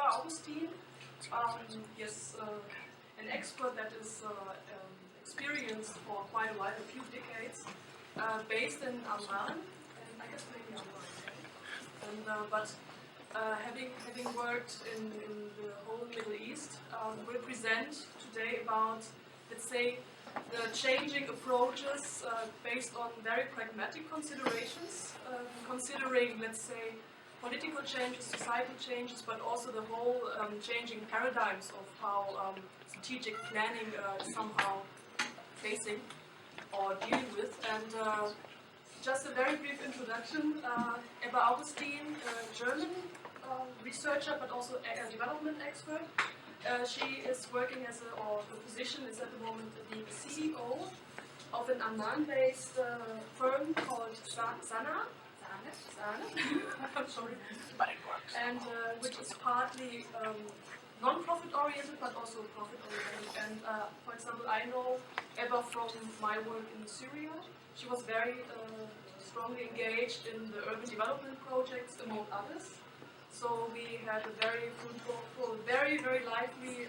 Ebba Augustin. Yes, an expert that is experienced for quite a while, a few decades, based in Amman, and I guess maybe Amman. And, but having worked in the whole Middle East, will present today about, let's say, the changing approaches based on very pragmatic considerations, considering, let's say, political changes, societal changes, but also the whole changing paradigms of how strategic planning is somehow facing or dealing with. And just a very brief introduction. Ebba Augustin, German researcher, but also a development expert. She is working as or her position is at the moment being CEO of an Amman-based firm called Sana. I'm sorry. But it works. And which is partly non-profit oriented, but also profit oriented. And for example, I know Ebba from my work in Syria. She was very strongly engaged in the urban development projects, among others. So we had a very fruitful, very lively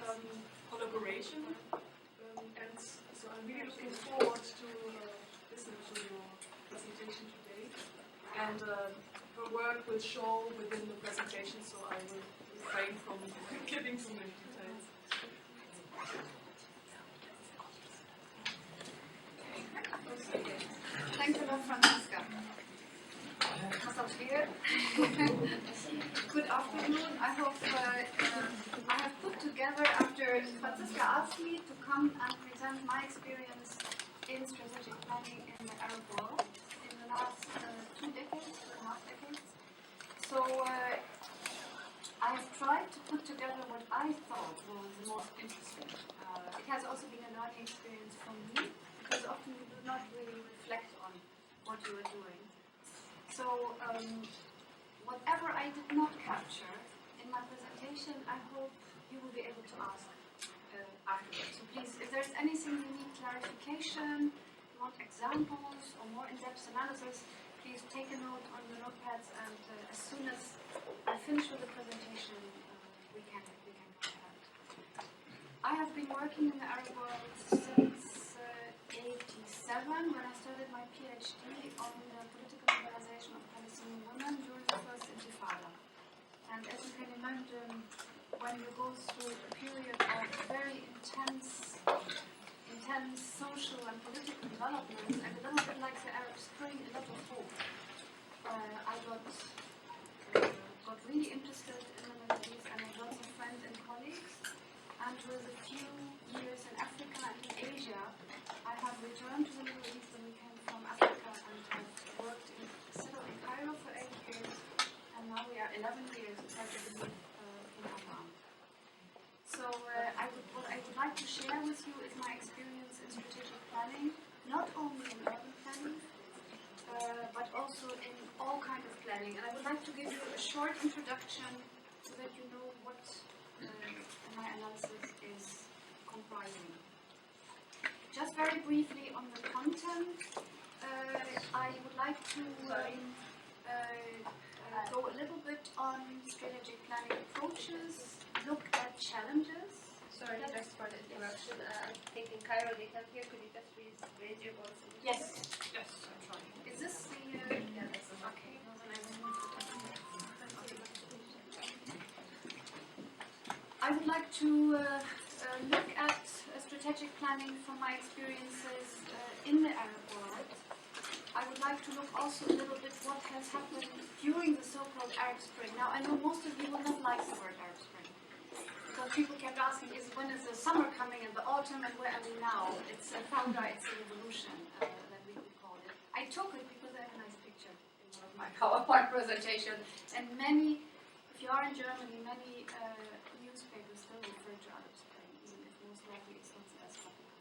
collaboration. And so I'm really looking forward to listening to your presentation today. And her work will show within the presentation, so I will refrain from giving too many details. Thanks a lot, Franziska. Good afternoon. I hope I have put together, after Franziska asked me to come and present my experience in strategic planning in the Arab world in the last 2.5 decades. So I have tried to put together what I thought was the most interesting. It has also been a learning experience for me, because often you do not really reflect on what you are doing. So whatever I did not capture in my presentation, I hope you will be able to ask afterwards. So please, if there's anything you need clarification, you want examples or more in-depth analysis, please take a note on the notepads, and as soon as I finish with the presentation, we can go ahead. I have been working in the Arab world since '87, when I started my PhD on the political mobilization of Palestinian women during the first Intifada. And as you can imagine, when you go through a period of very intense social and political developments, and a little bit like the Arab Spring, a lot of hope. I got really interested in the Middle East, and I got some friends and colleagues. And with a few years in Africa and in Asia, I have returned to the Middle East, and we came from Africa and have worked settled in Cairo for 8 years, and now we are 11 years, I believe, in Amman. So what I would like to share with you is my experience in strategic planning, not only in urban planning, but also in all kinds of planning. And I would like to give you a short introduction so that you know what my analysis is comprising. Just very briefly on the content, I would like to go a little bit on strategic planning approaches, look at challenges. Sorry, just for the interruption. I think in Cairo they can hear. Could you just raise your voice? Yes. Yes, I'm trying. Is this the... Yeah, that's okay. No, then I will move it. I would like to look at strategic planning from my experiences in the Arab world. I would like to look also a little bit what has happened during the so-called Arab Spring. Now, I know most of you will not like the word Arab Spring, because people kept asking, when is the summer coming and the autumn, and where are we now? It's a founder, it's a revolution, that we could call it. I took it because I have a nice picture in one of my PowerPoint presentation, and many, if you are in Germany, many newspapers still refer to Arab Spring, even if most likely it's not as popular.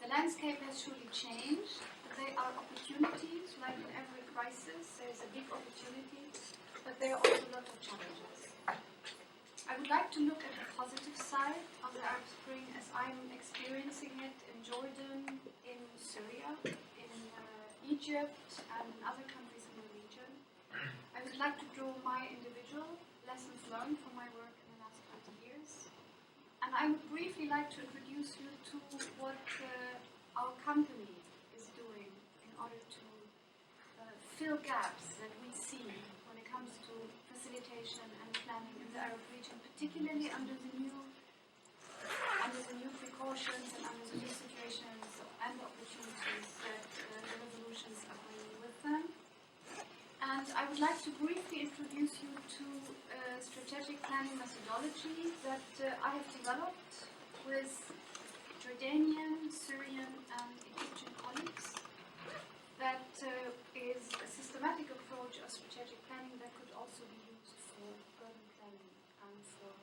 The landscape has surely changed. There are opportunities, like in every crisis, there's a big opportunity, but there are also a lot of challenges. I would like to look at the positive side of the Arab Spring as I'm experiencing it in Jordan, in Syria, in Egypt, and in other countries in the region. I would like to draw my individual lessons learned from my work in the last 20 years. And I would briefly like to introduce you to what our company is doing in order to fill gaps that we see when it comes to facilitation and planning in the Arab region, particularly under the new precautions and under the new situations and opportunities that the revolutions are bringing with them. And I would like to briefly introduce you to a strategic planning methodology that I have developed with Jordanian, Syrian, and Egyptian colleagues. That is a systematic approach of strategic planning that could also be used for urban planning and for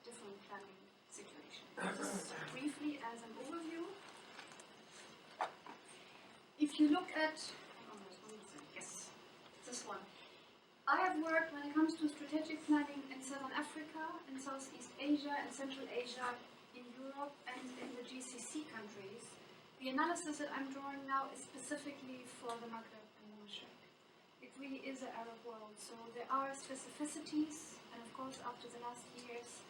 different planning situations. Just briefly as an overview. If you look at, yes, this one. I have worked when it comes to strategic planning in Southern Africa, in Southeast Asia, and Central Asia, in Europe, and in the GCC countries. The analysis that I'm drawing now is specifically for the Maghreb and the Mashriq. It really is an Arab world, so there are specificities, and of course after the last years,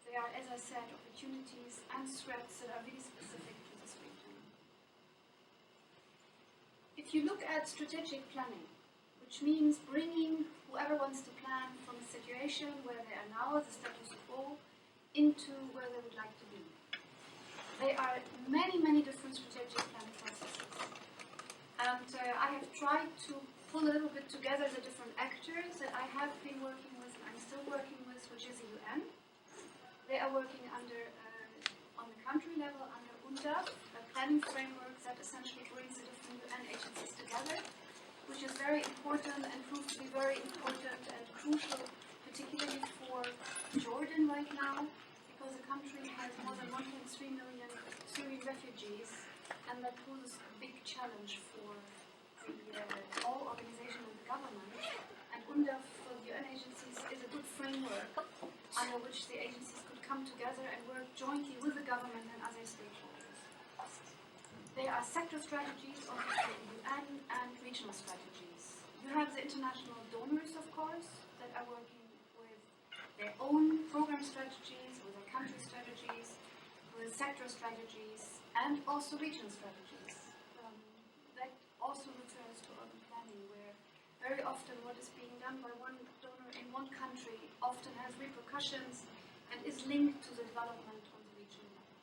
there are, as I said, opportunities and threats that are really specific to this region. If you look at strategic planning, which means bringing whoever wants to plan from a situation where they are now, the status quo, into where they would like to be. There are many, many different strategic planning processes. And I have tried to pull a little bit together the different actors that I have been working with and I'm still working with, which is the UN. They are working under, on the country level, under UNDAF, a planning framework that essentially brings the different UN agencies together, which is very important and proves to be very important and crucial, particularly for Jordan right now, because the country has more than 1.3 million Syrian refugees, and that poses a big challenge for the all organization and the government. And UNDAF for the UN agencies is a good framework under which the agencies could come together and work jointly with the government and other stakeholders. There are sector strategies of the UN and regional strategies. You have the international donors, of course, that are working with their own program strategies, with their country strategies, with sector strategies, and also regional strategies. That also refers to urban planning, where very often what is being done by one donor in one country often has repercussions and is linked to the development on the regional level.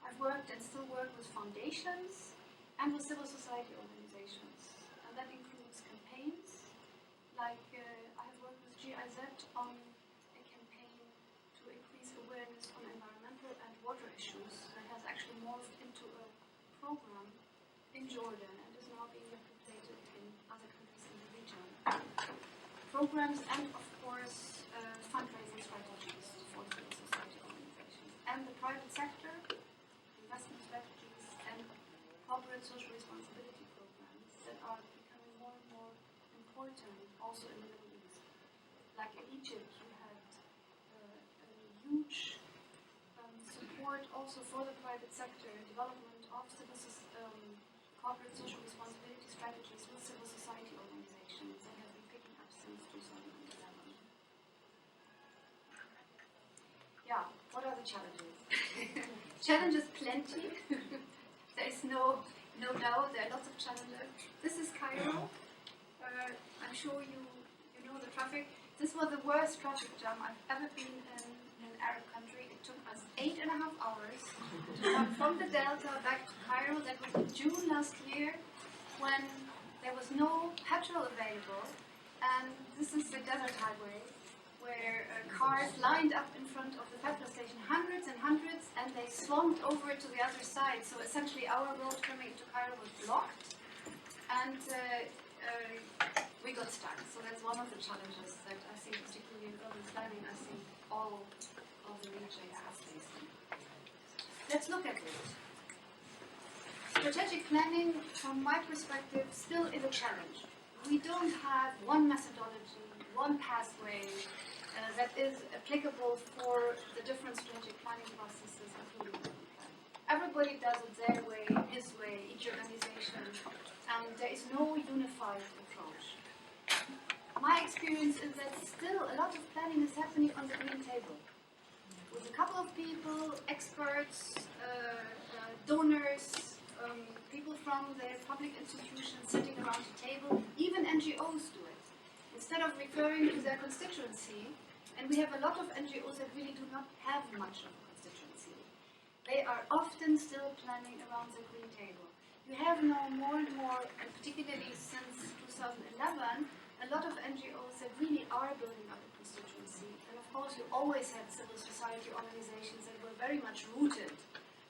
I've worked and still work with foundations and with civil society organizations, and that includes campaigns, like I have worked with GIZ on a campaign to increase awareness on environmental and water issues that has actually morphed into a program in Jordan and is now being replicated in other countries in the region. Programs and, of course, fundraising strategies for civil society organizations. And the private sector, investment strategies, and corporate social responsibility programs that are becoming more and more important also in the Middle East. Like in Egypt, you had a huge support also for the private sector, development of corporate social responsibility strategies with civil society organizations that have been picking up since 2011. Yeah, what are the challenges? Challenges plenty. There is no doubt, there are lots of challenges. This is Cairo. I'm sure you know the traffic. This was the worst traffic jam I've ever been in an Arab country. It took us 8.5 hours to come from the Delta back to Cairo. That was in June last year, when there was no petrol available. And this is the desert highway, where cars lined up in front of the petrol station, hundreds and hundreds, and they swamped over to the other side. So essentially our road coming into Cairo was blocked, and we got stuck. So that's one of the challenges that I think, particularly in urban planning, I think all of the regions are facing. Let's look at it. Strategic planning, from my perspective, still is a challenge. We don't have one methodology, one pathway that is applicable for the different strategic planning processes, including urban planning. Everybody does it their way, his way, each organization, and there is no unified approach. My experience is that still a lot of planning is happening on the green table. With a couple of people, experts, donors, people from the public institutions sitting around the table, even NGOs do it. Instead of referring to their constituency, and we have a lot of NGOs that really do not have much of a constituency, they are often still planning around the green table. You have now more and more, and particularly since 2011, a lot of NGOs that really are building up a constituency. And of course, you always had civil society organizations that were very much rooted,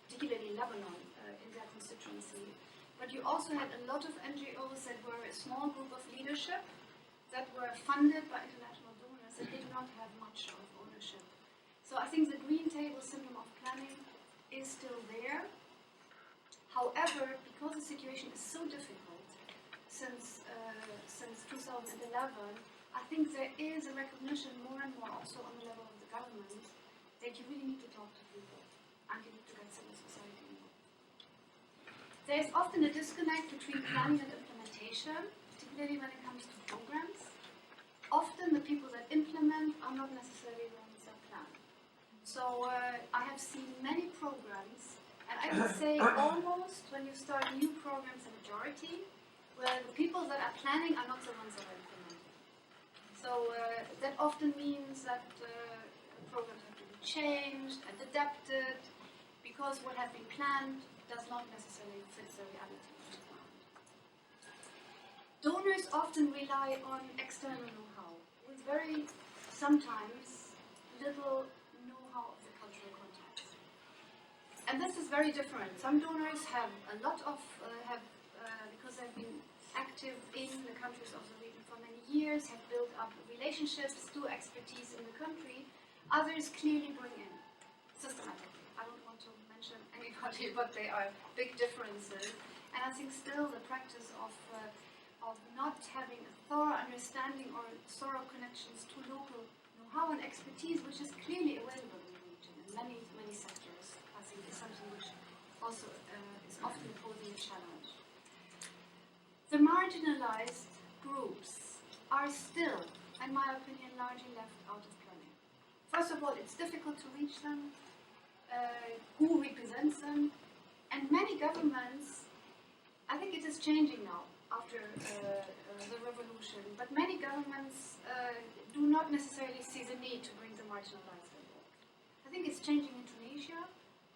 particularly Lebanon, in their constituency. But you also had a lot of NGOs that were a small group of leadership that were funded by international donors that did not have much of ownership. So I think the green table syndrome of planning is still there. However, because the situation is so difficult since 2011, I think there is a recognition more and more also on the level of the government that you really need to talk to people and you need to get civil society involved. There is often a disconnect between planning and implementation, particularly when it comes to programs. Often the people that implement are not necessarily the ones that plan. So I have seen many programs, and I would say almost when you start new programs, a majority, where the people that are planning are not the ones that are implementing. So that often means that programs have to be changed and adapted because what has been planned does not necessarily fit the reality of the ground. Donors often rely on external know-how with very, sometimes, little know-how of the cultural context. And this is very different. Some donors have a lot of, because they've been active in the countries of the region for many years, have built up relationships through expertise in the country. Others clearly bring in systematically. I don't want to mention anybody, but they are big differences. And I think still the practice of not having a thorough understanding or thorough connections to local know-how and expertise, which is clearly available in the region in many sectors, I think is something which also is often posing a challenge. The marginalized groups are still, in my opinion, largely left out of planning. First of all, it's difficult to reach them, who represents them, and many governments, I think it is changing now after the revolution, but many governments do not necessarily see the need to bring the marginalized involved. I think it's changing in Tunisia,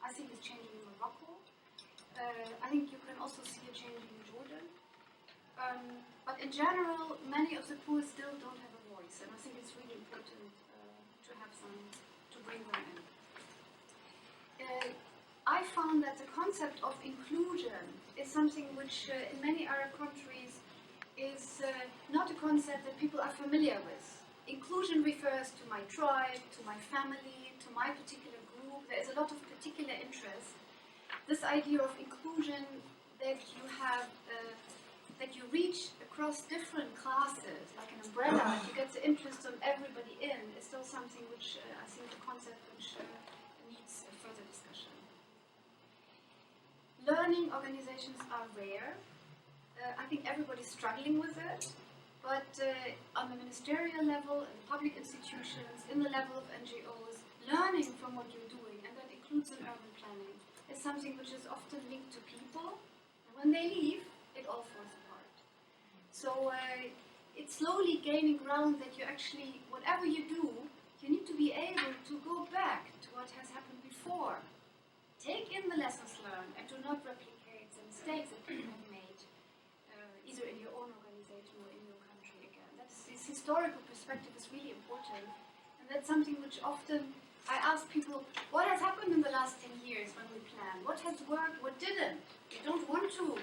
I think it's changing in Morocco, I think you can also see it changing in Jordan. But in general, many of the poor still don't have a voice, and I think it's really important to have some, to bring them in. I found that the concept of inclusion is something which in many Arab countries is not a concept that people are familiar with. Inclusion refers to my tribe, to my family, to my particular group. There is a lot of particular interest. This idea of inclusion that you have that you reach across different classes, like an umbrella, you get the interest of everybody in, is still something which I think a concept which needs further discussion. Learning organizations are rare. I think everybody's struggling with it, but on the ministerial level, in the public institutions, in the level of NGOs, learning from what you're doing, and that includes in urban planning, is something which is often linked to people, and when they leave, it all falls apart. So it's slowly gaining ground that you actually, whatever you do, you need to be able to go back to what has happened before. Take in the lessons learned and do not replicate the mistakes that people have made, either in your own organization or in your country again. This historical perspective is really important, and that's something which often I ask people, what has happened in the last 10 years when we plan? What has worked, what didn't? You don't want to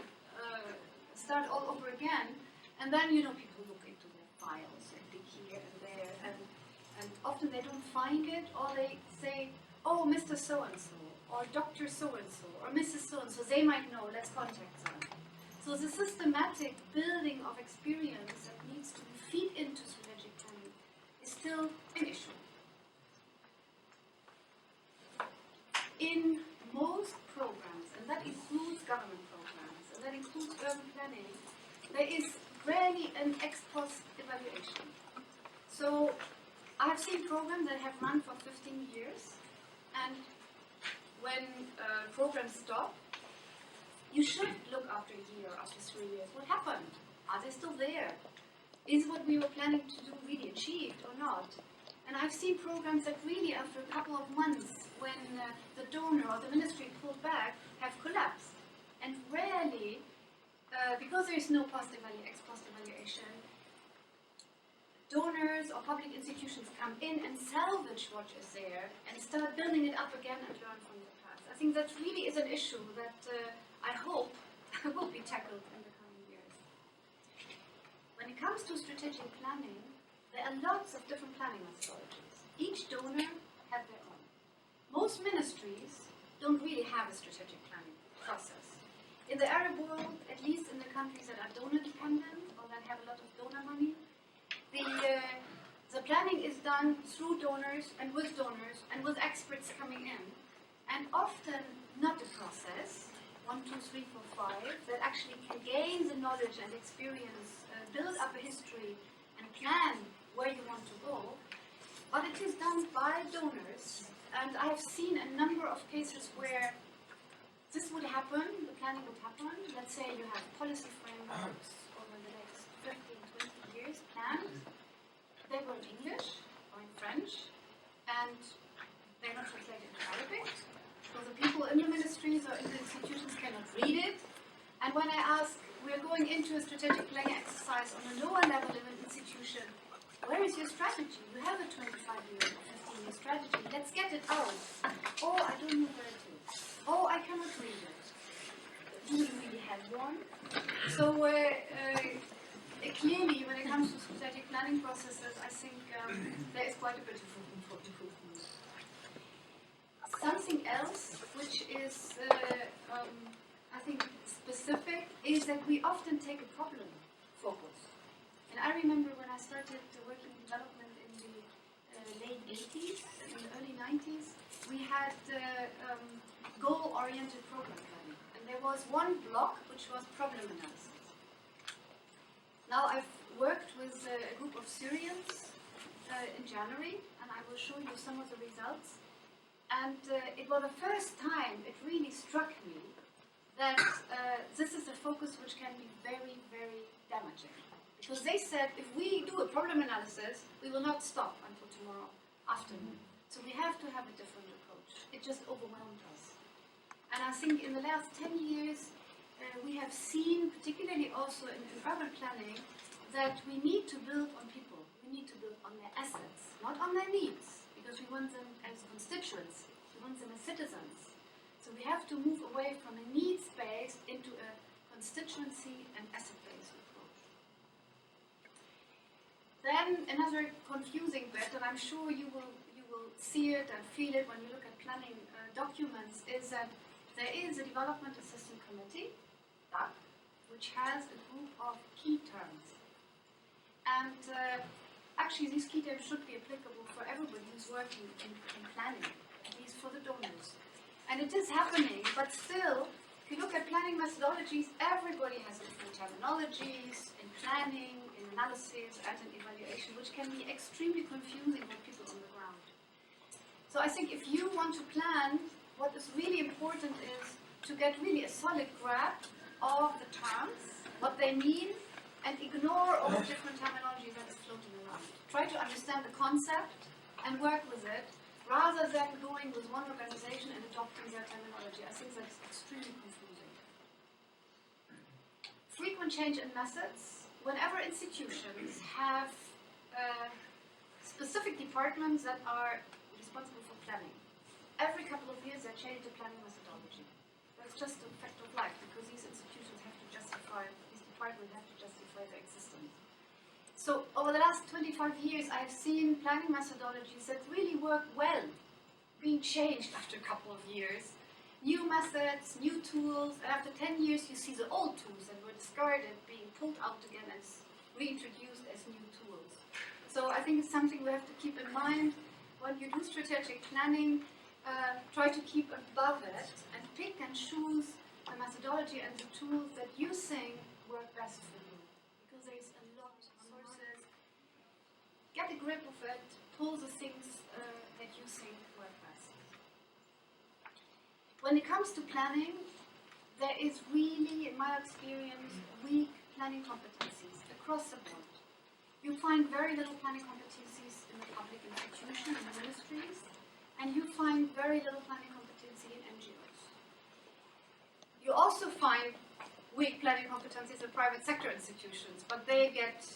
start all over again, and then, people look into their files and dig here and there, and often they don't find it, or they say, oh, Mr. So-and-so, or Dr. So-and-so, or Mrs. So-and-so, they might know, let's contact them. So the systematic building of experience that needs to feed into strategic planning is still an issue. In most programs, and that includes government programs, and that includes urban planning, there is rarely an ex post evaluation. So I have seen programs that have run for 15 years, and when programs stop, you should look after a year, after 3 years. What happened? Are they still there? Is what we were planning to do really achieved or not? And I've seen programs that really, after a couple of months, when the donor or the ministry pulled back, have collapsed. And rarely, because there is no ex post evaluation, donors or public institutions come in and salvage what is there and start building it up again and learn from the past. I think that really is an issue that I hope will be tackled in the coming years. When it comes to strategic planning, there are lots of different planning methodologies. Each donor has their own. Most ministries don't really have a strategic planning process. In the Arab world, at least in the countries that are donor dependent or that have a lot of donor money, the planning is done through donors and with experts coming in. And often not a process, 1, 2, 3, 4, 5, that actually can gain the knowledge and experience, build up a history and plan where you want to go, but it is done by donors. And I have seen a number of cases where this would happen, the planning would happen. Let's say you have policy frameworks over the next 15, 20 years planned. They were in English or in French, and they're not translated into Arabic. So the people in the ministries or in the institutions cannot read it. And when I ask, we're going into a strategic planning exercise on a lower level in an institution, where is your strategy? You have a 25-year or 15-year strategy. Let's get it out. Oh, I don't know where it is. Oh, I cannot read it. Do you really have one? So clearly, when it comes to strategic planning processes, I think there is quite a bit of room for improvement. Something else, which is, I think, specific, is that we often take a problem focus. And I remember when I started working in development in the late 80s, in the early 90s, we had goal-oriented program planning. And there was one block which was problem analysis. Now I've worked with a group of Syrians in January, and I will show you some of the results. And it was the first time it really struck me that this is a focus which can be very, very damaging. Because they said, if we do a problem analysis, we will not stop until tomorrow afternoon. So we have to have a different approach. It just overwhelmed us. And I think in the last 10 years, we have seen, particularly also in urban planning, that we need to build on people. We need to build on their assets, not on their needs, because we want them as constituents. We want them as citizens. So we have to move away from a needs-based into a constituency and asset-based approach. Then another confusing bit, and I'm sure you will see it and feel it when you look at planning documents, is that there is a Development Assistance Committee, DAC, which has a group of key terms. And actually these key terms should be applicable for everybody who's working in planning, at least for the donors. And it is happening, but still, if you look at planning methodologies, everybody has different terminologies in planning, in analysis, and in evaluation, which can be extremely confusing for people on the ground. So I think if you want to plan, what is really important is to get really a solid grasp of the terms, what they mean, and ignore all the different terminology that is floating around. Try to understand the concept and work with it, rather than going with one organization and adopting their terminology. I think that's extremely confusing. Frequent change in methods. Whenever institutions have specific departments that are responsible for planning, every couple of years they change the planning methodology. That's just a fact of life, because these institutions have to justify, these departments have to justify their existence. So over the last 25 years, I've seen planning methodologies that really work well being changed after a couple of years. New methods, new tools, and after 10 years you see the old tools that were discarded being pulled out again and reintroduced as new tools. So I think it's something we have to keep in mind when you do strategic planning. Try to keep above it and pick and choose the methodology and the tools that you think work best for you. Because there is a lot of sources. get a grip of it, pull the things that you think work best. When it comes to planning, there is really, in my experience, weak planning competencies across the board. You find very little planning competencies in the public institutions and ministries, and you find very little planning competency in NGOs. You also find weak planning competencies in private sector institutions, but they get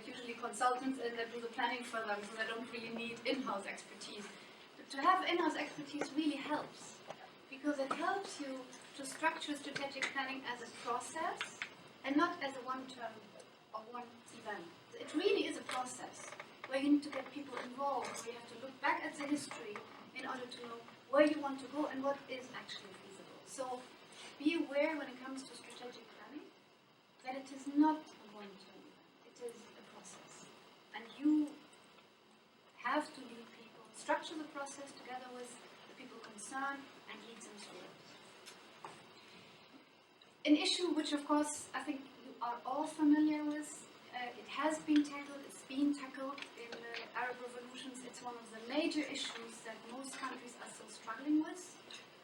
usually consultants in that do the planning for them, so they don't really need in-house expertise. But to have in-house expertise really helps, because it helps you to structure strategic planning as a process and not as a one-term or one event. It really is a process where you need to get people involved, where you have to look back at the history in order to know where you want to go and what is actually feasible. So be aware when it comes to strategic planning that it is not a one-term event. It is a process. And you have to lead people, structure the process together with the people concerned and lead them through it. An issue which, of course, I think you are all familiar with, it has been tackled, it's been tackled in the Arab revolutions. It's one of the major issues that most countries are still struggling with.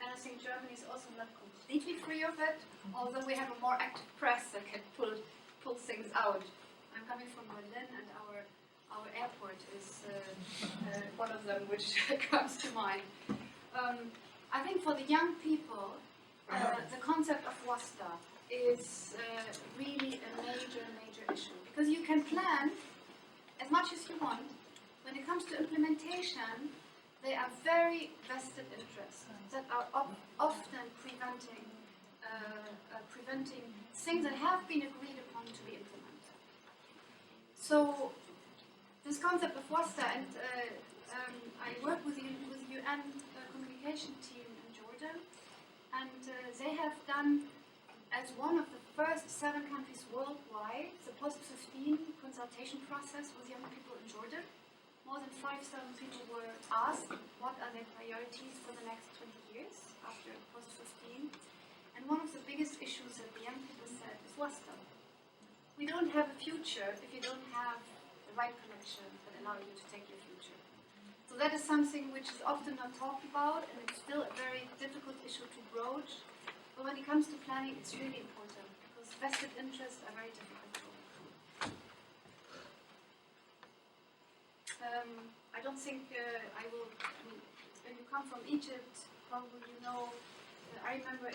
And I think Germany is also not completely free of it, although we have a more active press that can pull things out. I'm coming from Berlin, and our airport is one of them which comes to mind. I think for the young people, the concept of wasta is really a major issue, because you can plan as much as you want. When it comes to implementation, they are very vested interests that are often preventing things that have been agreed upon to be implemented. So this concept of WASTA, and I work with the UN communication team in Jordan, and they have done, as one of the first 7 countries worldwide, the post-15 consultation process with young people in Jordan. More than 5,000 people were asked what are their priorities for the next 20 years after post-15. And one of the biggest issues that the young people said is WASTA. We don't have a future if you don't have the right connection that allow you to take your future. So that is something which is often not talked about, and it's still a very difficult issue to broach. But when it comes to planning, it's really important, because vested interests are very difficult to overcome. I don't think I will. I mean, when you come from Egypt, probably you know. I remember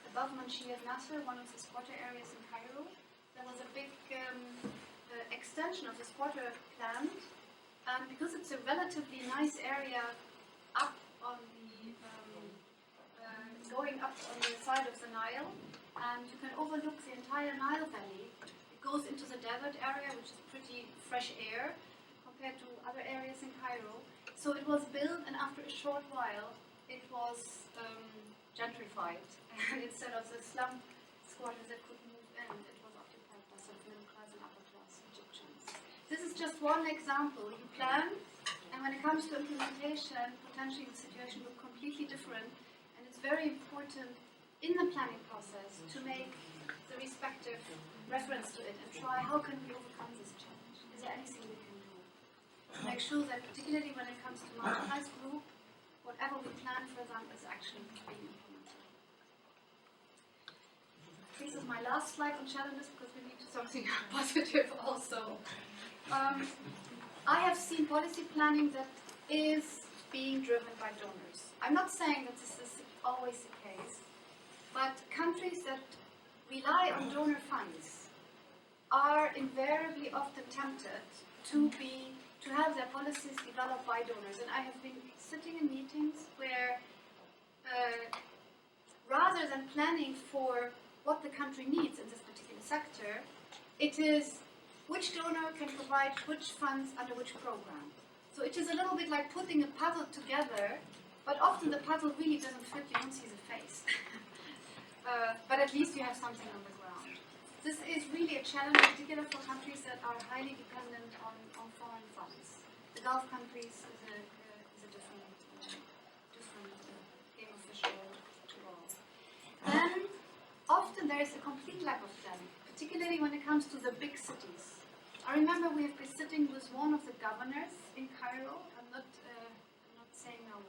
above Manshia Nasser, one of the squatter areas in Cairo, there was a big extension of the squatter planned, because it's a relatively nice area up on the going up on the side of the Nile, and you can overlook the entire Nile Valley. It goes into the desert area, which is pretty fresh air compared to other areas in Cairo. So it was built, and after a short while, it was gentrified. And instead of the slum squatters that could move in, it was occupied by sort of middle class and upper class Egyptians. This is just one example. You plan, and when it comes to implementation, potentially the situation will be completely different. And it's very important in the planning process to make the respective reference to it and try how can we overcome this challenge. Is there anything we can do? Make sure that, particularly when it comes to marginalized group, whatever we plan for them is actually being implemented. This is my last slide on challenges, because we need something positive also. I have seen policy planning that is being driven by donors. I'm not saying that this is always the case, but countries that rely on donor funds are invariably often tempted to have their policies developed by donors. And I have been sitting in meetings where rather than planning for what the country needs in this particular sector, it is which donor can provide which funds under which program. So it is a little bit like putting a puzzle together, but often the puzzle really doesn't fit, you don't see the face. But at least you have something on the ground. This is really a challenge, in particular for countries that are highly dependent on foreign funds. The Gulf countries is a different game of fish to roll. Then, often there is a complete lack of planning, particularly when it comes to the big cities. I remember we have been sitting with one of the governors in Cairo. I'm not saying now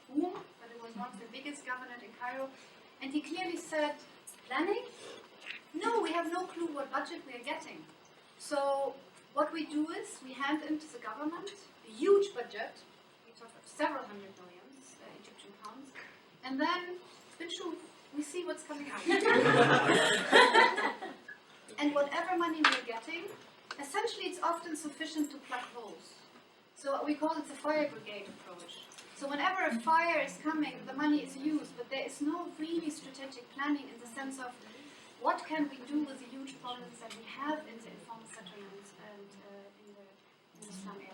whom, but it was one of the biggest governors in Cairo. And he clearly said, planning? No, we have no clue what budget we are getting. So what we do is we hand into the government a huge budget. We talk of several hundred millions Egyptian pounds. And then, we see what's coming out. And whatever money we're getting, essentially it's often sufficient to plug holes. So we call it the fire brigade approach. So whenever a fire is coming, the money is used, but there is no really strategic planning in the sense of what can we do with the huge problems that we have in the informal settlements and in the slum areas.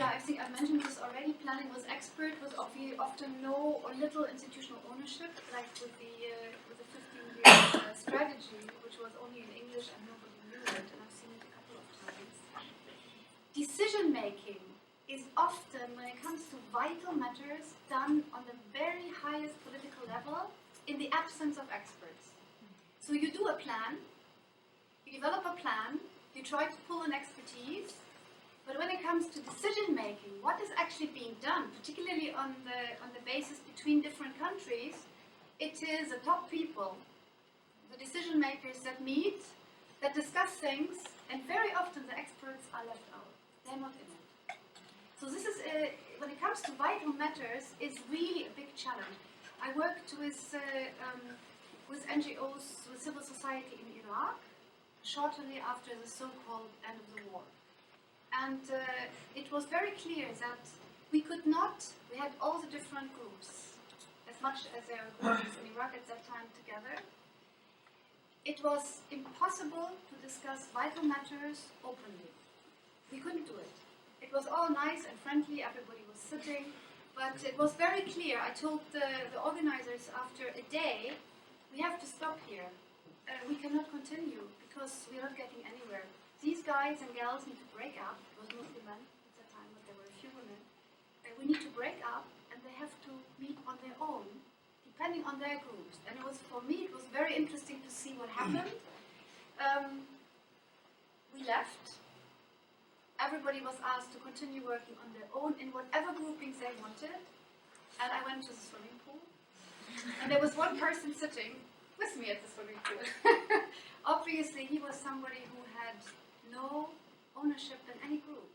I think I mentioned this already. Planning with expert was often no or little institutional ownership, like with the 15-year strategy, which was only in English and nobody knew it, and I've seen it a couple of times. Decision making is often, when it comes to vital matters, done on the very highest political level in the absence of experts. So you do a plan, you develop a plan, you try to pull in expertise, but when it comes to decision making, what is actually being done, particularly on the basis between different countries, it is the top people, the decision makers that meet, that discuss things, and very often the experts are left out. They're not in it. So this is, when it comes to vital matters, is really a big challenge. I worked with NGOs, with civil society in Iraq, shortly after the so-called end of the war. And it was very clear that we had all the different groups, as much as there were groups in Iraq at that time together. It was impossible to discuss vital matters openly. We couldn't do it. It was all nice and friendly, everybody was sitting, but it was very clear. I told the organizers after a day, we have to stop here. We cannot continue because we're not getting anywhere. These guys and gals need to break up. It was mostly men at that time, but there were a few women. We need to break up, and they have to meet on their own, depending on their groups. And it was, for me, it was very interesting to see what happened. We left. Everybody was asked to continue working on their own in whatever groupings they wanted. And I went to the swimming pool. And there was one person sitting with me at the swimming pool. Obviously, he was somebody who had no ownership in any group.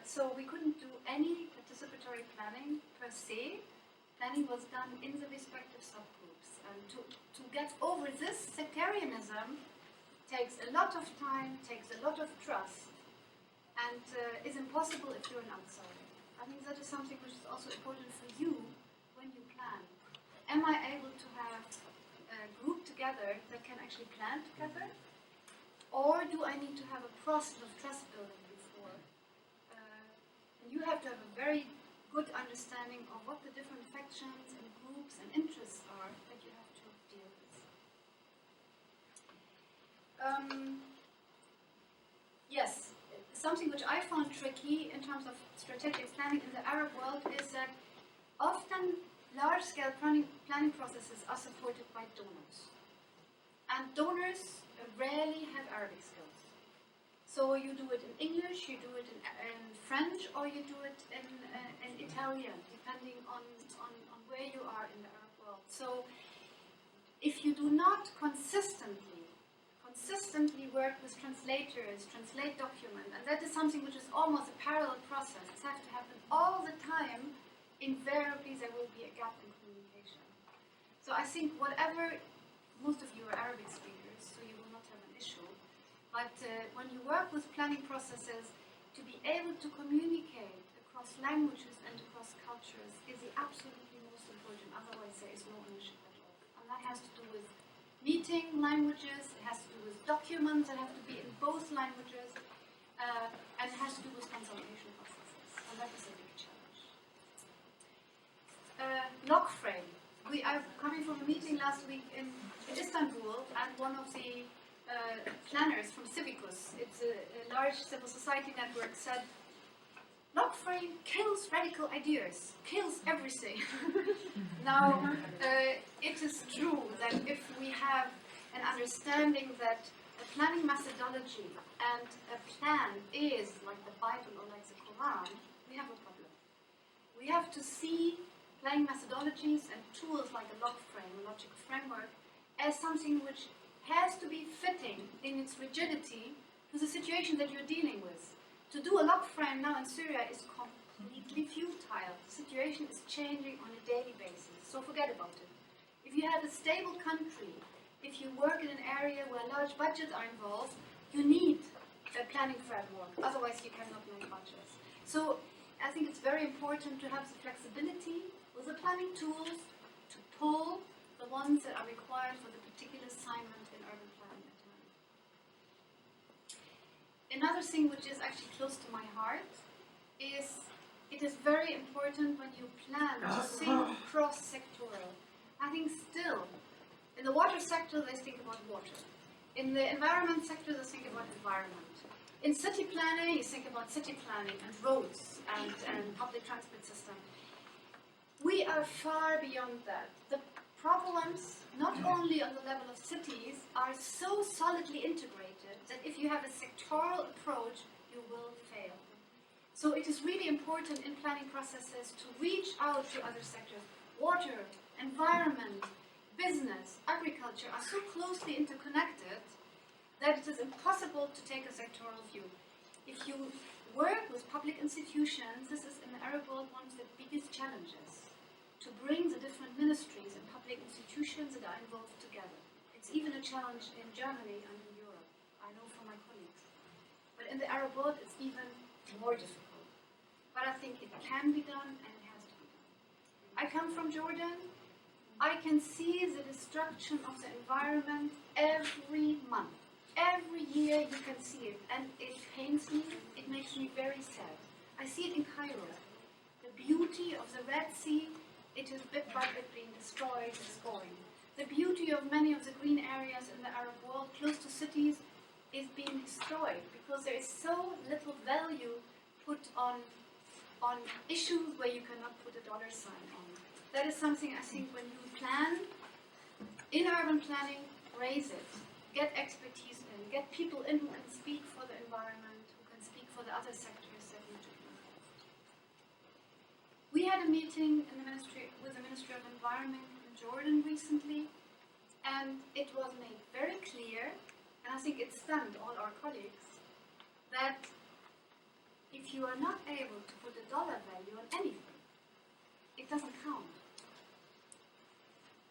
So we couldn't do any participatory planning per se. Planning was done in the respective subgroups. And to get over this sectarianism takes a lot of time, takes a lot of trust, and is impossible if you're an outsider. I think that is something which is also important for you when you plan. Am I able to have a group together that can actually plan together? Or do I need to have a process of trust building before? And you have to have a very good understanding of what the different factions and groups and interests are that you have to deal with. Yes, something which I found tricky in terms of strategic planning in the Arab world is that often large-scale planning processes are supported by donors. And donors rarely have Arabic skills. So you do it in English, you do it in French, or you do it in Italian, depending on where you are in the Arab world. So if you do not consistently work with translators, translate documents, and that is something which is almost a parallel process. It has to happen all the time. Invariably, there will be a gap in communication. So I think most of you are Arabic speakers, so you will not have an issue. But when you work with planning processes, to be able to communicate across languages and across cultures is the absolutely most important. Otherwise, there is no ownership at all. And that has to do with meeting languages, it has to do with documents that have to be in both languages, and it has to do with consultation processes. And that is a big challenge. Log frame. We are coming from a meeting last week in Istanbul, and one of the planners from Civicus, it's a large civil society network, said, block frame kills radical ideas, kills everything. Now, it is true that if we have an understanding that a planning methodology and a plan is like the Bible or like the Quran, we have a problem. We have to see planning methodologies and tools like a log frame, a logic framework, as something which has to be fitting in its rigidity to the situation that you're dealing with. To do a log frame now in Syria is completely futile. The situation is changing on a daily basis, so forget about it. If you have a stable country, if you work in an area where large budgets are involved, you need a planning framework, otherwise you cannot make budgets. So I think it's very important to have the flexibility with the planning tools to pull the ones that are required for the particular assignment in urban planning at the moment. Another thing which is actually close to my heart is it is very important when you plan to think cross-sectoral. I think still, in the water sector they think about water. In the environment sector they think about environment. In city planning you think about city planning and roads and public transport system. We are far beyond that. The problems, not only on the level of cities, are so solidly integrated that if you have a sectoral approach, you will fail. So it is really important in planning processes to reach out to other sectors. Water, environment, business, agriculture are so closely interconnected that it is impossible to take a sectoral view. If you work with public institutions, this is in the Arab world one of the biggest challenges, to bring the different ministries and public institutions that are involved together. It's even a challenge in Germany and in Europe, I know from my colleagues. But in the Arab world it's even more difficult. But I think it can be done and it has to be done. I come from Jordan. I can see the destruction of the environment every month. Every year you can see it, and it pains me, it makes me very sad. I see it in Cairo. The beauty of the Red Sea, it is bit by bit being destroyed, it's going. The beauty of many of the green areas in the Arab world close to cities is being destroyed because there is so little value put on issues where you cannot put a dollar sign on. That is something I think when you plan, in urban planning, raise it. Get expertise in, get people in who can speak for the environment, who can speak for the other sectors that need to be involved. We had a meeting in the with the Ministry of Environment in Jordan recently, and it was made very clear, and I think it stunned all our colleagues, that if you are not able to put a dollar value on anything, it doesn't count.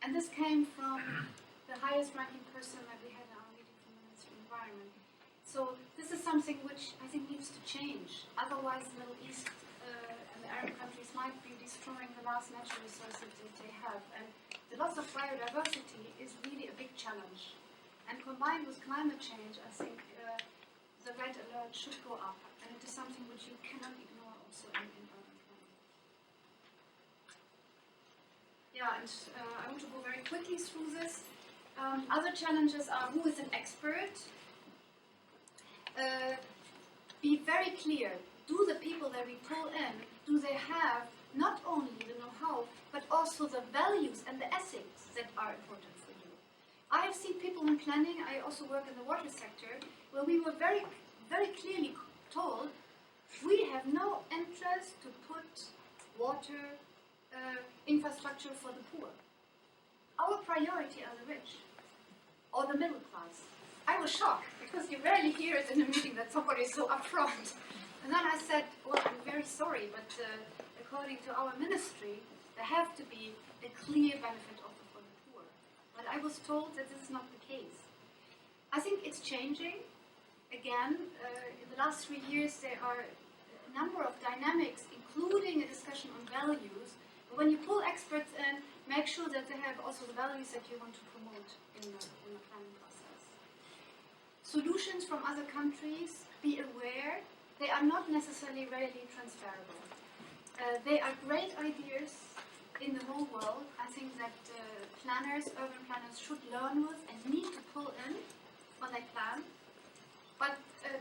And this came from the highest ranking person that we had in our meeting from the Ministry of Environment. So this is something which I think needs to change. Otherwise the Middle East and the Arab countries might be destroying the last natural resources that they have. And the loss of biodiversity is really a big challenge. And combined with climate change, I think the red alert should go up. And it is something which you cannot ignore also in urban planning. Yeah, and I want to go very quickly through this. Other challenges are who is an expert. Be very clear. Do the people that we pull in, do they have not only the know-how, but also the values and the ethics that are important for you? I have seen people in planning, I also work in the water sector, where we were very, very clearly told we have no interest to put water infrastructure for the poor. Our priority are the rich or the middle class. I was shocked because you rarely hear it in a meeting that somebody is so upfront. And then I said, well, I'm very sorry, but according to our ministry, there have to be a clear benefit offer for the poor. But I was told that this is not the case. I think it's changing. Again, in the last 3 years, there are a number of dynamics, including a discussion on values. But when you pull experts in, make sure that they have also the values that you want to promote in the planning process. Solutions from other countries, be aware, they are not necessarily readily transferable. They are great ideas in the whole world. I think that planners, urban planners should learn with and need to pull in when they plan. But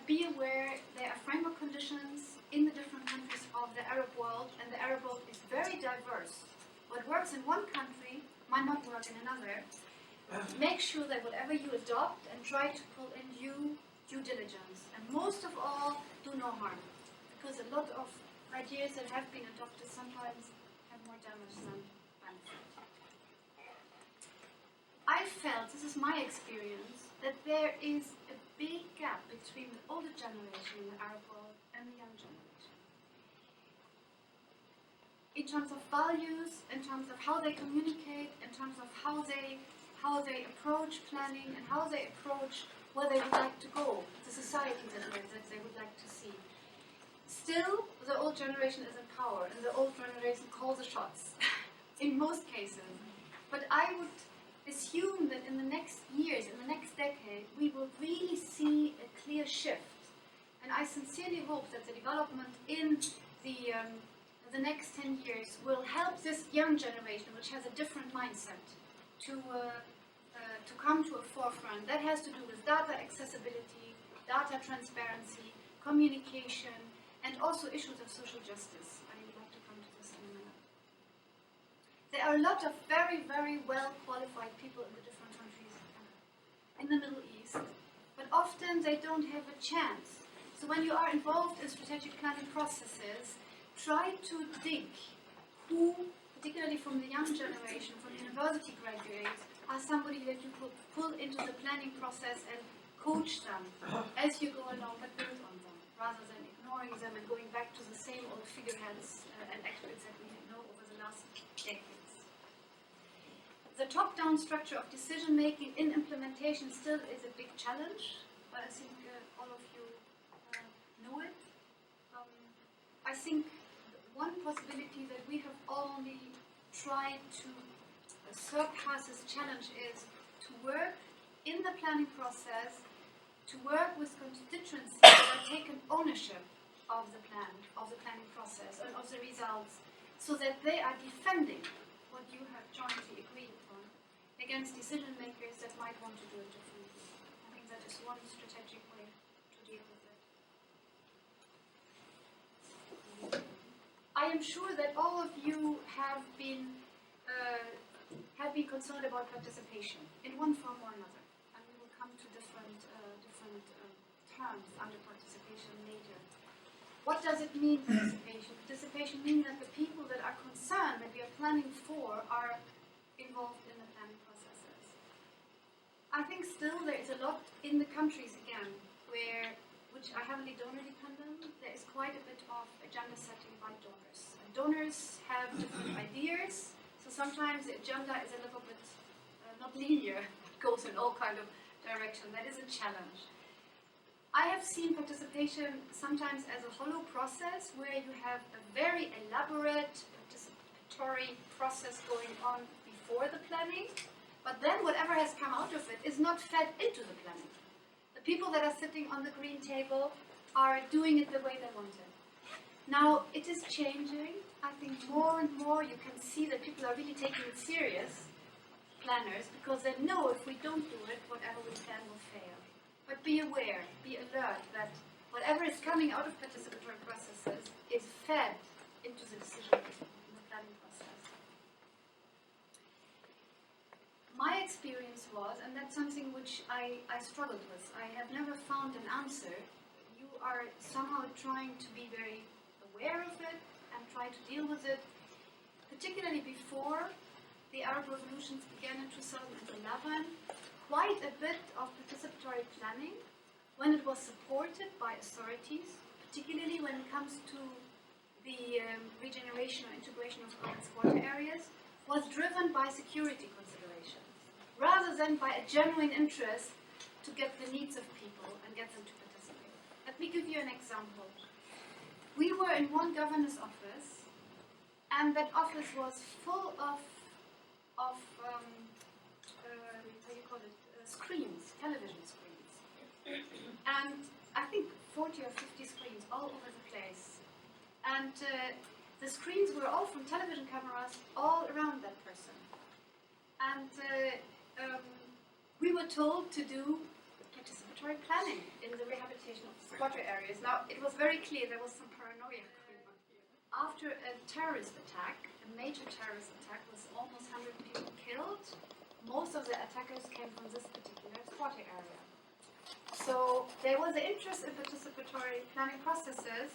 be aware there are framework conditions in the different countries of the Arab world, and the Arab world is very diverse. What works in one country might not work in another. Make sure that whatever you adopt and try to pull in due diligence. And most of all, do no harm. Because a lot of ideas that have been adopted sometimes have more damage than benefit. I felt, this is my experience, that there is a big gap between the older generation in the Arab world and the young generation. In terms of values, in terms of how they communicate, in terms of how they approach planning and how they approach where they would like to go, the society that they would like to see. Still, the old generation is in power, and the old generation calls the shots, in most cases. But I would assume that in the next years, in the next decade, we will really see a clear shift. And I sincerely hope that the development in the next 10 years will help this young generation, which has a different mindset, to come to a forefront. That has to do with data accessibility, data transparency, communication, and also issues of social justice. I would like to come to this in a minute. There are a lot of very, very well qualified people in the different countries in the Middle East, but often they don't have a chance. So when you are involved in strategic planning processes, try to dig who, particularly from the young generation, from university graduates, are somebody that you could pull into the planning process and coach them as you go along, but build on them, rather than ignoring them and going back to the same old figureheads and experts that we know over the last decades. The top-down structure of decision-making in implementation still is a big challenge, but I think all of you know it. I think one possibility that we have only tried to surpass this challenge is to work in the planning process, to work with constituencies that are taken ownership of the planning process and of the results, so that they are defending what you have jointly agreed upon against decision makers that might want to do it differently. I think that is one strategic way to deal with it. I am sure that all of you have been concerned about participation in one form or another, and we will come to different terms under participation later. What does it mean, participation? Participation means that the people that are concerned, that we are planning for, are involved in the planning processes. I think still there is a lot in the countries, again, which are heavily donor dependent. There is quite a bit of agenda setting by donors. And donors have different ideas, so sometimes the agenda is a little bit not linear. It goes in all kind of direction. That is a challenge. I have seen participation sometimes as a hollow process where you have a very elaborate participatory process going on before the planning, but then whatever has come out of it is not fed into the planning. The people that are sitting on the green table are doing it the way they want it. Now, it is changing. I think more and more you can see that people are really taking it serious, planners, because they know if we don't do it, whatever we plan will fail. But be aware, be alert that whatever is coming out of participatory processes is fed into the decision in the planning process. My experience was, and that's something which I struggled with, I have never found an answer. You are somehow trying to be very aware of it and try to deal with it, particularly before the Arab revolutions began in 2011. Quite a bit of participatory planning, when it was supported by authorities, particularly when it comes to the regeneration or integration of urban squatter areas, was driven by security considerations, rather than by a genuine interest to get the needs of people and get them to participate. Let me give you an example. We were in one governor's office, and that office was full of screens, television screens. And I think 40 or 50 screens all over the place. And the screens were all from television cameras all around that person. And we were told to do participatory participatory planning in the rehabilitation of squatter areas. Now, it was very clear there was some paranoia going on here. After a terrorist attack, a major terrorist attack, with almost 100 people killed, most of the attackers came from this particular squatter area. So there was an interest in participatory planning processes,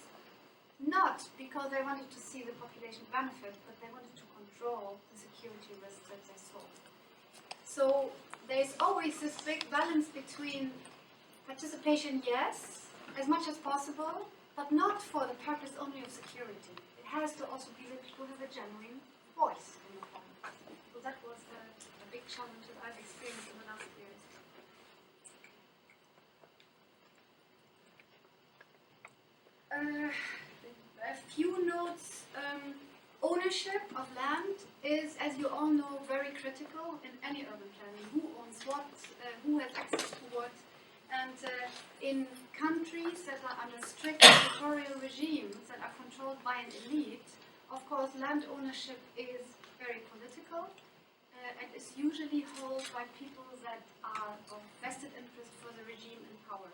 not because they wanted to see the population benefit, but they wanted to control the security risks that they saw. So there's always this big balance between participation, yes, as much as possible, but not for the purpose only of security. It has to also be that people have a genuine voice in the plan. So that was a big challenge that I've experienced in the last years. A few notes. Ownership of land is, as you all know, very critical in any urban planning. Who owns what, who has access to what, and in countries that are under strict territorial regimes that are controlled by an elite, of course, land ownership is very political and is usually held by people that are of vested interest for the regime in power.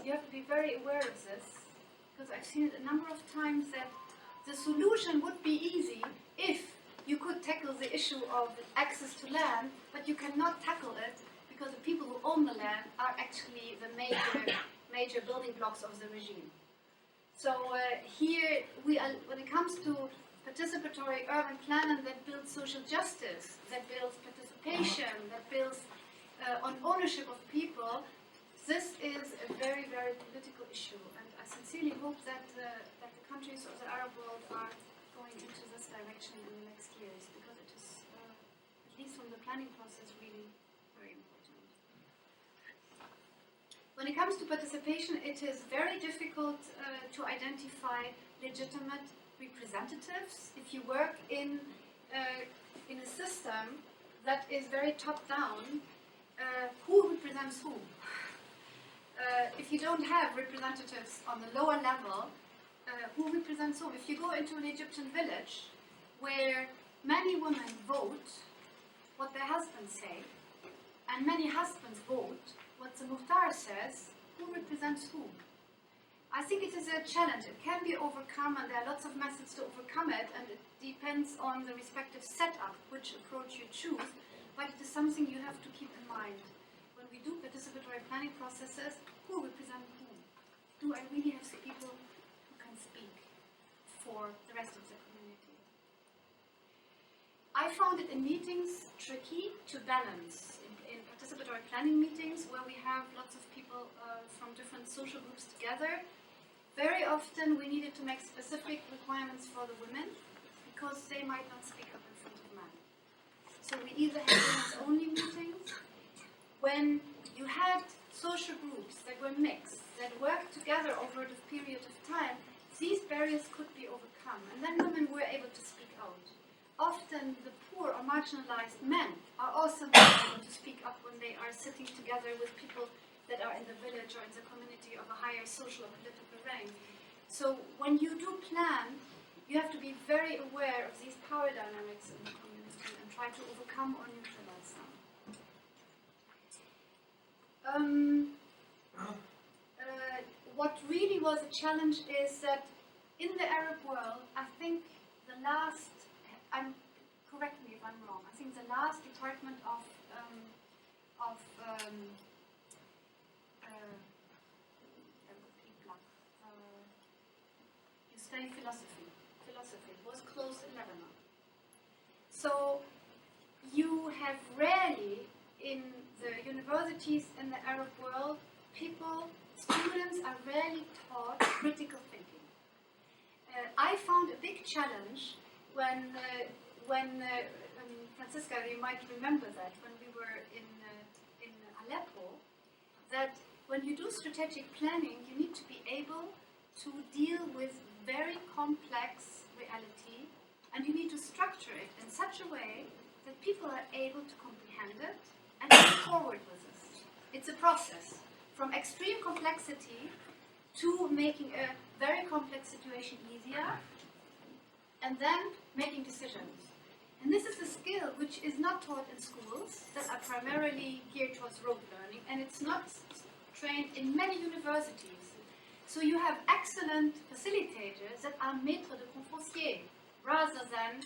You have to be very aware of this, because I've seen it a number of times that the solution would be easy if you could tackle the issue of access to land, but you cannot tackle it because the people who own the land are actually the major building blocks of the regime. So here, when it comes to participatory urban planning that builds social justice, that builds participation, that builds on ownership of people, this is a very, very political issue. And I sincerely hope that the countries of the Arab world are going into this direction in the next years, because it is, at least from the planning process, really very important. When it comes to participation, it is very difficult to identify legitimate representatives. If you work in a system that is very top-down, who represents who? If you don't have representatives on the lower level, who represents whom? If you go into an Egyptian village where many women vote what their husbands say, and many husbands vote what the Muhtar says, who represents whom? I think it is a challenge. It can be overcome, and there are lots of methods to overcome it, and it depends on the respective setup, which approach you choose, but it is something you have to keep in mind. When we do participatory planning processes, who represents whom? Do I really have people who can speak for the rest of the community? I found it in meetings tricky to balance. In participatory planning meetings, where we have lots of people from different social groups together, very often we needed to make specific requirements for the women, because they might not speak up in front of men. So we either had women's-only meetings. When you had social groups that were mixed, that worked together over a period of time, these barriers could be overcome, and then women were able to speak out. Often the poor or marginalized men are also not able to speak up when they are sitting together with people that are in the village or in the community of a higher social or political rank. So when you do plan, you have to be very aware of these power dynamics in the community and try to overcome or neutralize them. What really was a challenge is that in the Arab world, I think the last, correct me if I'm wrong, I think the last department of you study philosophy was closed in Lebanon. So you have rarely in the universities in the Arab world, students are rarely taught critical thinking. I found a big challenge when Franziska, you might remember that when we were in Aleppo, that when you do strategic planning, you need to be able to deal with very complex reality, and you need to structure it in such a way that people are able to comprehend it and move forward with it. It's a process from extreme complexity to making a very complex situation easier, and then making decisions. And this is a skill which is not taught in schools that are primarily geared towards rote learning, and it's not trained in many universities. So you have excellent facilitators that are maîtres de conférenciers, rather than,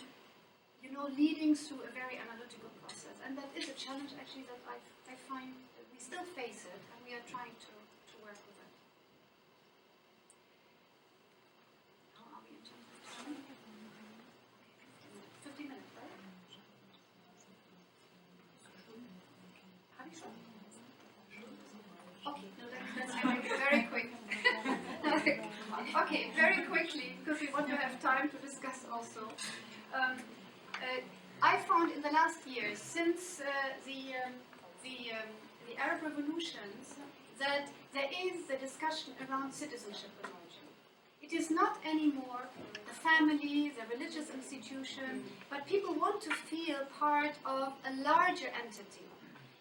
you know, leading through a very analytical process. And that is a challenge actually that I find that we still face it, and we are trying to work with it. How are we in terms of time? 50 minutes, right? Okay, no, that's I make it very quick. Okay, very quickly, because we want to have time to discuss also. I found in the last years, since the Arab revolutions, that there is the discussion around citizenship emerging. It is not anymore the family, the religious institution, but people want to feel part of a larger entity.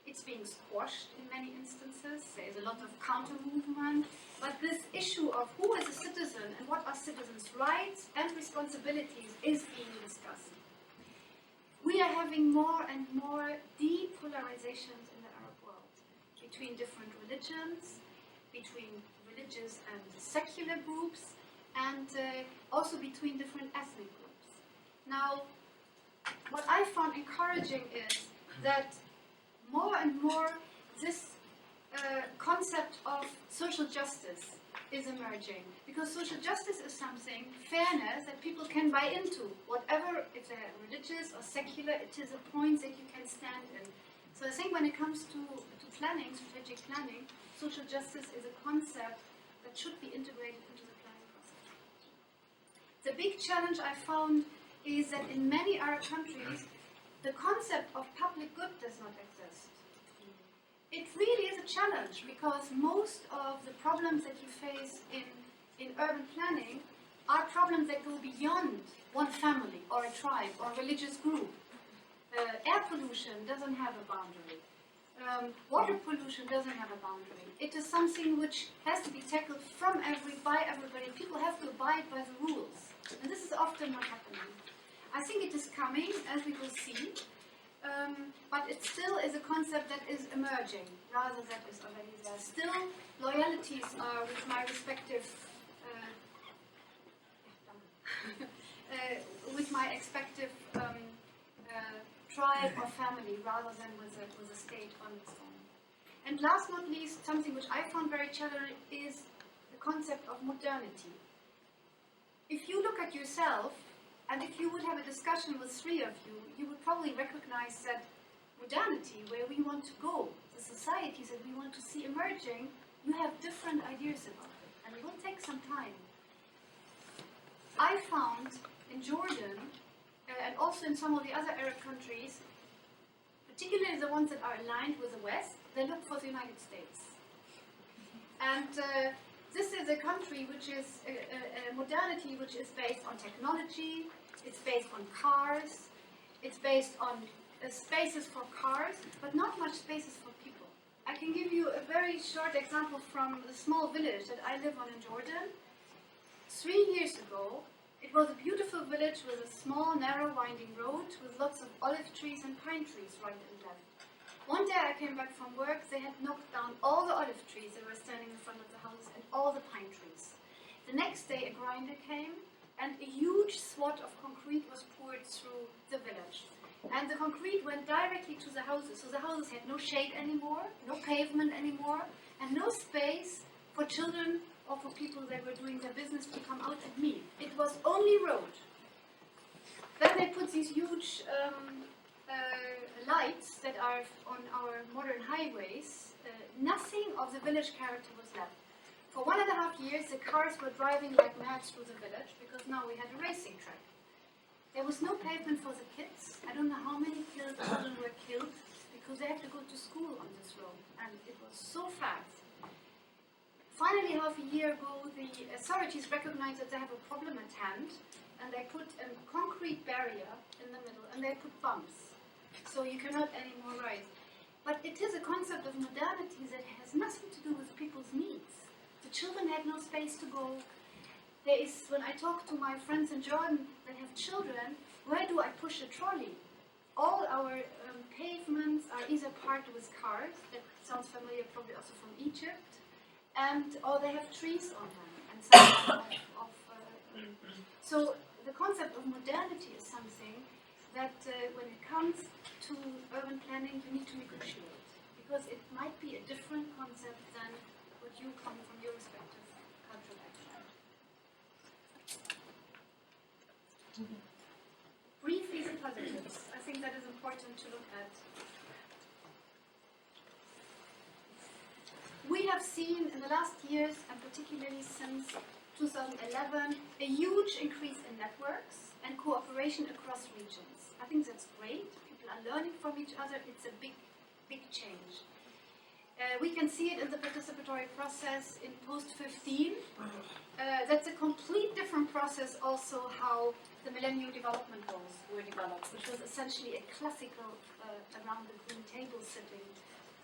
It's being squashed in many instances. There is a lot of counter-movement. But this issue of who is a citizen and what are citizens' rights and responsibilities is being discussed. We are having more and more depolarizations in the Arab world between different religions, between religious and secular groups, and also between different ethnic groups. Now, what I found encouraging is that more and more this concept of social justice is emerging, because social justice is something, fairness, that people can buy into. Whatever, if they're religious or secular, it is a point that you can stand in. So I think when it comes to planning, strategic planning, social justice is a concept that should be integrated into the planning process. The big challenge I found is that in many Arab countries, the concept of public good does not exist. It really is a challenge, because most of the problems that you face in urban planning are problems that go beyond one family or a tribe or a religious group. Air pollution doesn't have a boundary. Water pollution doesn't have a boundary. It is something which has to be tackled by everybody. People have to abide by the rules. And this is often not happening. I think it is coming, as we will see. But it still is a concept that is emerging, rather than is already there. Still, loyalties are with my respective tribe or family, rather than with a state on its own. And last but not least, something which I found very challenging is the concept of modernity. If you look at yourself, and if you would have a discussion with three of you, you would probably recognize that modernity, where we want to go, the societies that we want to see emerging, you have different ideas about it, and it will take some time. I found in Jordan, and also in some of the other Arab countries, particularly the ones that are aligned with the West, they look for the United States. And this is a country which is a modernity which is based on technology, it's based on cars, it's based on spaces for cars, but not much spaces for people. I can give you a very short example from the small village that I live on in Jordan. 3 years ago, it was a beautiful village with a small, narrow, winding road with lots of olive trees and pine trees right and left. One day I came back from work, they had knocked down all the olive trees that were standing in front of the house and all the pine trees. The next day a grinder came and a huge swat of concrete was poured through the village. And the concrete went directly to the houses, so the houses had no shade anymore, no pavement anymore, and no space for children or for people that were doing their business to come out and meet. It was only road. Then they put these huge lights that are on our modern highways. Nothing of the village character was left. For 1.5 years, the cars were driving like mad through the village because now we had a racing track. There was no pavement for the kids. I don't know how many children were killed because they have to go to school on this road, and it was so fast. Finally, half a year ago, the authorities recognized that they have a problem at hand, and they put a concrete barrier in the middle, and they put bumps, so you cannot anymore ride. But it is a concept of modernity that has nothing to do with people's needs. The children had no space to go. There is, when I talk to my friends in Jordan that have children, where do I push a trolley? All our pavements are either parked with cars, that sounds familiar probably also from Egypt, or they have trees on them. And so the concept of modernity is something that when it comes to urban planning, you need to negotiate, because it might be a different concept than what you come from your respective cultural background. Briefly, the positives. I think that is important to look at. We have seen in the last years, and particularly since 2011, a huge increase in networks and cooperation across regions. I think that's great. People are learning from each other. It's a big, big change. We can see it in the participatory process in post-15. That's a complete different process also how the Millennium Development Goals were developed, which was essentially a classical around the green table sitting,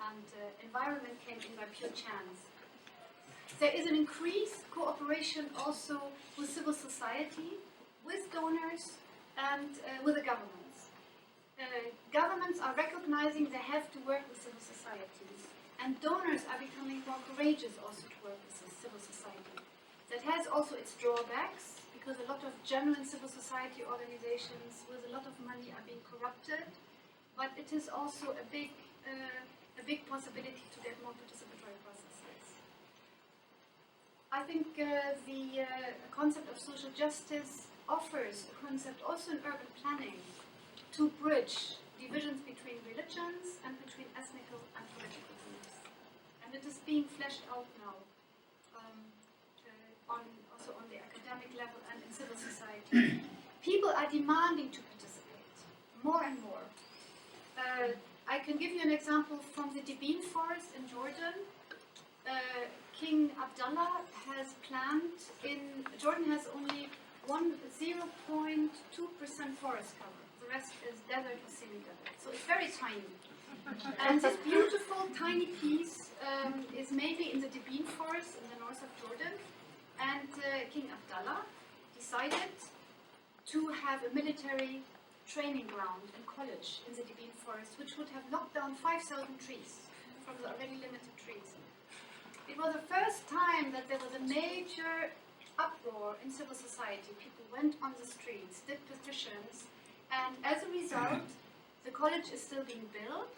and environment came in by pure chance. There is an increased cooperation also with civil society, with donors, and with the governments. Governments are recognizing they have to work with civil societies, and donors are becoming more courageous also to work with civil society. That has also its drawbacks, because a lot of genuine civil society organizations with a lot of money are being corrupted, but it is also a big possibility to get more participatory processes. I think the concept of social justice offers a concept also in urban planning to bridge divisions between religions and between ethnical and political groups. And it is being fleshed out now also on the academic level and in civil society. People are demanding to participate more and more. I can give you an example from the Dibin forest in Jordan. King Abdullah has planned Jordan has only 0.2% forest cover. The rest is desert or semi-desert. So it's very tiny. And this beautiful tiny piece is maybe in the Dibin forest in the north of Jordan. And King Abdullah decided to have a military training ground and college in the Dibin forest, which would have knocked down 5,000 trees from the already limited trees. It was the first time that there was a major uproar in civil society. People went on the streets, did petitions, and as a result, the college is still being built,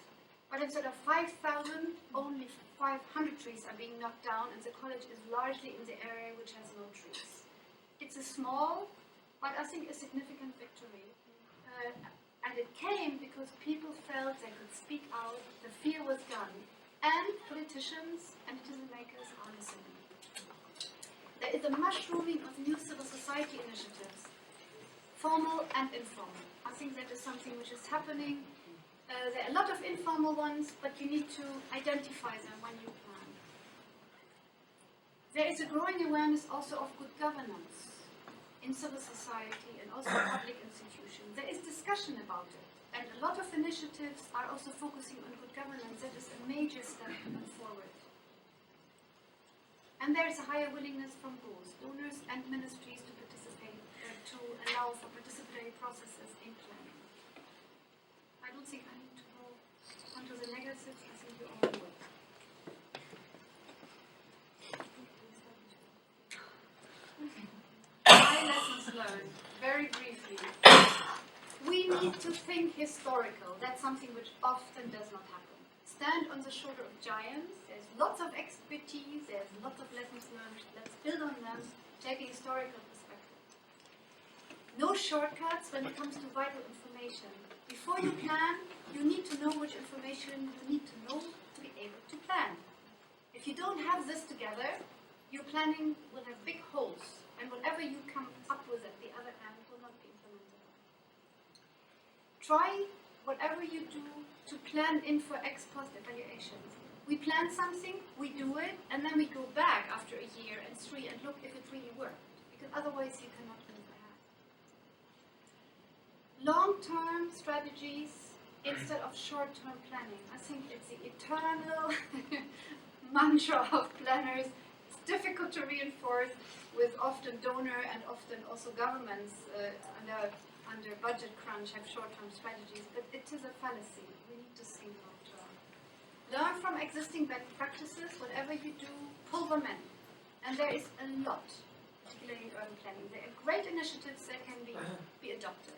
but instead of 5,000, only 500 trees are being knocked down, and the college is largely in the area which has no trees. It's a small, but I think a significant victory. And it came because people felt they could speak out, the fear was gone, and politicians and decision makers are listening. There is a mushrooming of new civil society initiatives, formal and informal. I think that is something which is happening. There are a lot of informal ones, but you need to identify them when you plan. There is a growing awareness also of good governance in civil society and also public institutions. There is discussion about it, and a lot of initiatives are also focusing on good governance. That is a major step forward. And there is a higher willingness from both donors and ministries to participate, to allow for participatory processes in planning. I don't think I need to go onto the negatives. I think you all will. My lessons learned, very briefly. We need to think historical. That's something which often does not happen. Stand on the shoulder of giants. There's lots of expertise. There's lots of lessons learned. Let's build on them. Take a historical perspective. No shortcuts when it comes to vital information. Before you plan, you need to know which information you need to know to be able to plan. If you don't have this together, your planning will have big holes, and whatever you come up with at the other end will not be implementable. Try whatever you do to plan in for ex post evaluations. We plan something, we do it, and then we go back after a year and 3 and look if it really worked, because otherwise you cannot move ahead. Long-term strategies instead of short-term planning. I think it's the eternal mantra of planners. It's difficult to reinforce with often donor and often also governments under budget crunch have short-term strategies, but it is a fallacy. We need to think long-term. learn from existing best practices, whatever you do, pull them in. And there is a lot, particularly in urban planning. There are great initiatives that can be adopted.